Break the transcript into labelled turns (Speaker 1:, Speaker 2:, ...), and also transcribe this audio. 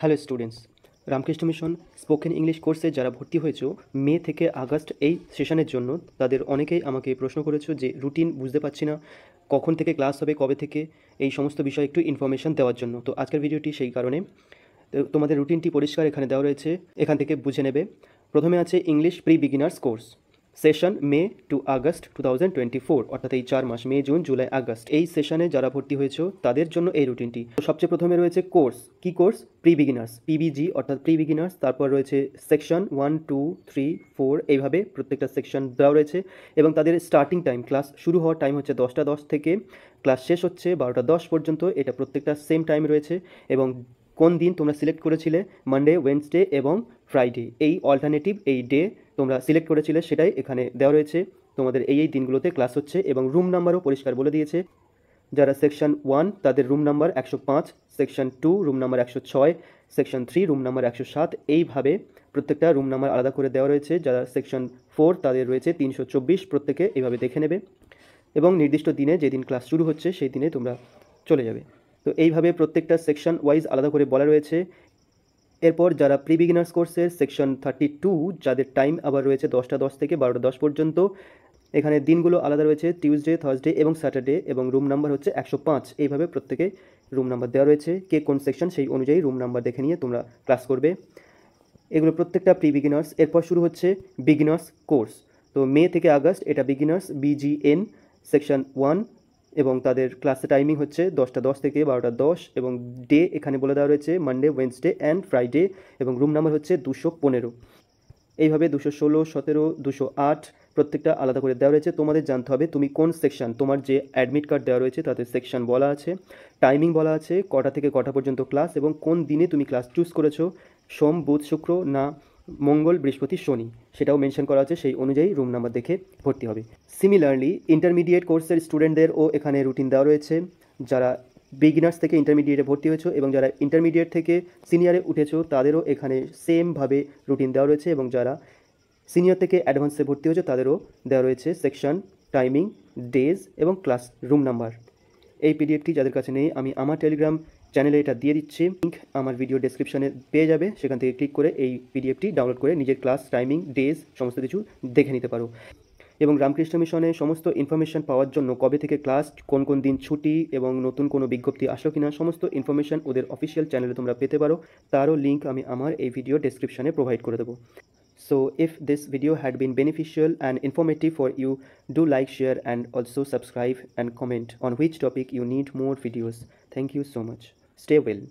Speaker 1: Hello students, Ramakrishna mission spoken English কোর্সে যারা ভর্তি হয়েছো মে থেকে আগস্ট এই সেশনের জন্য, তাদের অনেকেই আমাকে প্রশ্ন করেছো যে রুটিন বুঝতে পারছি না, কখন থেকে ক্লাস হবে, কবে থেকে, এই সমস্ত বিষয়ে একটু ইনফরমেশান দেওয়ার জন্য। তো আজকের ভিডিওটি সেই কারণে। তোমাদের রুটিনটি পরিষ্কার এখানে দেওয়া রয়েছে, এখান থেকে বুঝে নেবে। প্রথমে আছে English pre beginners course, session May to August 2024, অর্থাৎ এই 4 মাস, মে জুন জুলাই আগস্ট। এই সেশনে যারা ভর্তি হয়েছো তাদের জন্য এই রুটিনটি। তো সবচেয়ে প্রথমে রয়েছে কোর্স। কি কোর্স? প্রি বিগিনার্স, পিবিজি অর্থাৎ প্রি বিগিনার্স। তারপর রয়েছে সেকশন 1, 2, 3, 4, এইভাবে প্রত্যেকটা সেকশন দেওয়া রয়েছে। এবং তাদের স্টার্টিং টাইম, ক্লাস শুরু হওয়ার টাইম হচ্ছে 10টা 10 থেকে, ক্লাস শেষ হচ্ছে 12টা 10 পর্যন্ত। এটা প্রত্যেকটা সেম টাইম রয়েছে। এবং কোন দিন তোমরা সিলেক্ট করেছিলে, মানডে, ওয়েডনেসডে এবং ফ্রাইডে, এই অল্টারনেটিভ এই ডে তোমরা সিলেক্ট করেছিলে, সেটাই এখানে দেওয়া রয়েছে। তোমাদের এই দিনগুলোতে ক্লাস হচ্ছে এবং রুম নাম্বারও পরিষ্কার বলে দিয়েছে। যারা সেকশন 1 তাদের room number 105, section 2 room number 106, section 3 room number 107, এইভাবে প্রত্যেকটা রুম নাম্বার আলাদা করে দেওয়া রয়েছে। যারা সেকশন 4 তাদের রয়েছে 324, প্রত্যেকে এইভাবে দেখে নেবে। এবং নির্দিষ্ট দিনে যেদিন ক্লাস শুরু হচ্ছে সেই দিনে তোমরা চলে যাবে। তো এইভাবে প্রত্যেকটা সেকশন ওয়াইজ আলাদা করে বলা রয়েছে। এরপর যারা প্রি বিগিনার্স কোর্সের সেকশন 32, যাদের টাইম আবার রয়েছে 10টা 10 থেকে 12টা 10 পর্যন্ত। এখানে দিনগুলো আলাদা রয়েছে, টিউসডে, থার্সডে এবং স্যাটারডে, এবং রুম নাম্বার হচ্ছে 105। এইভাবে প্রত্যেকে রুম নাম্বার দেওয়া রয়েছে। কে কোন সেকশন সেই অনুযায়ী রুম নাম্বার দেখে নিয়ে তোমরা ক্লাস করবে। এগুলো প্রত্যেকটা প্রি বিগিনার্স। এরপর শুরু হচ্ছে বিগিনার্স কোর্স। তো মে থেকে আগস্ট এটা বিগিনার্স, বিজিএন, সেকশন 1, এবং তাদের ক্লাসের টাইমিং হচ্ছে 10টা 10 থেকে 12টা 10, এবং ডে এখানে বলে দেওয়া রয়েছে মানডে, ওয়েডনেসডে অ্যান্ড ফ্রাইডে, এবং রুম নাম্বার হচ্ছে 215। এইভাবে 216, 17, 208 প্রত্যেকটা আলাদা করে দেওয়া রয়েছে। তোমাদের জানতে হবে তুমি কোন সেকশন, তোমার যে অ্যাডমিট কার্ড দেওয়া রয়েছে তাতে সেকশন বলা আছে, টাইমিং বলা আছে, কটা থেকে কটা পর্যন্ত ক্লাস, এবং কোন দিনে তুমি ক্লাস চুজ করেছো, সোম, বুধ, শুক্র না মঙ্গল, বৃহস্পতি, শনি, সেটাও মেনশন করা আছে। সেই অনুযায়ী রুম নাম্বার দেখে ভর্তি হবে। সিমিলারলি ইন্টারমিডিয়েট কোর্সের স্টুডেন্টদেরও এখানে রুটিন দেওয়া রয়েছে। যারা বিগিনার্স থেকে ইন্টারমিডিয়েটে ভর্তি হয়েছো এবং যারা ইন্টারমিডিয়েট থেকে সিনিয়রে উঠেছো তাদেরও এখানে সেমভাবে রুটিন দেওয়া রয়েছে। এবং যারা সিনিয়র থেকে অ্যাডভান্সে ভর্তি হয়েছে তাদেরও দেওয়া রয়েছে সেকশন, টাইমিং, ডেজ এবং ক্লাস রুম নাম্বার। এই পিডিএফটি যাদের কাছে নেই, আমি আমার টেলিগ্রাম চ্যানেলে এটা দিয়ে দিচ্ছি, লিঙ্ক আমার ভিডিও ডেসক্রিপশনে পেয়ে যাবে। সেখান থেকে ক্লিক করে এই পিডিএফটি ডাউনলোড করে নিজের ক্লাস, টাইমিং, ডেজ সমস্ত কিছু দেখে নিতে পারো। এবং রামকৃষ্ণ মিশনে সমস্ত ইনফরমেশান পাওয়ার জন্য, কবে থেকে ক্লাস, কোন কোন দিন ছুটি এবং নতুন কোনো বিজ্ঞপ্তি আসলো কিনা, সমস্ত ইনফরমেশান ওদের অফিসিয়াল চ্যানেলে তোমরা পেতে পারো। তারও লিঙ্ক আমি আমার এই ভিডিও ডেসক্রিপশনে প্রোভাইড করে দেবো। So if this video had been beneficial and informative for you, do like, share and also subscribe and comment on which topic you need more videos. Thank you so much. Stay well.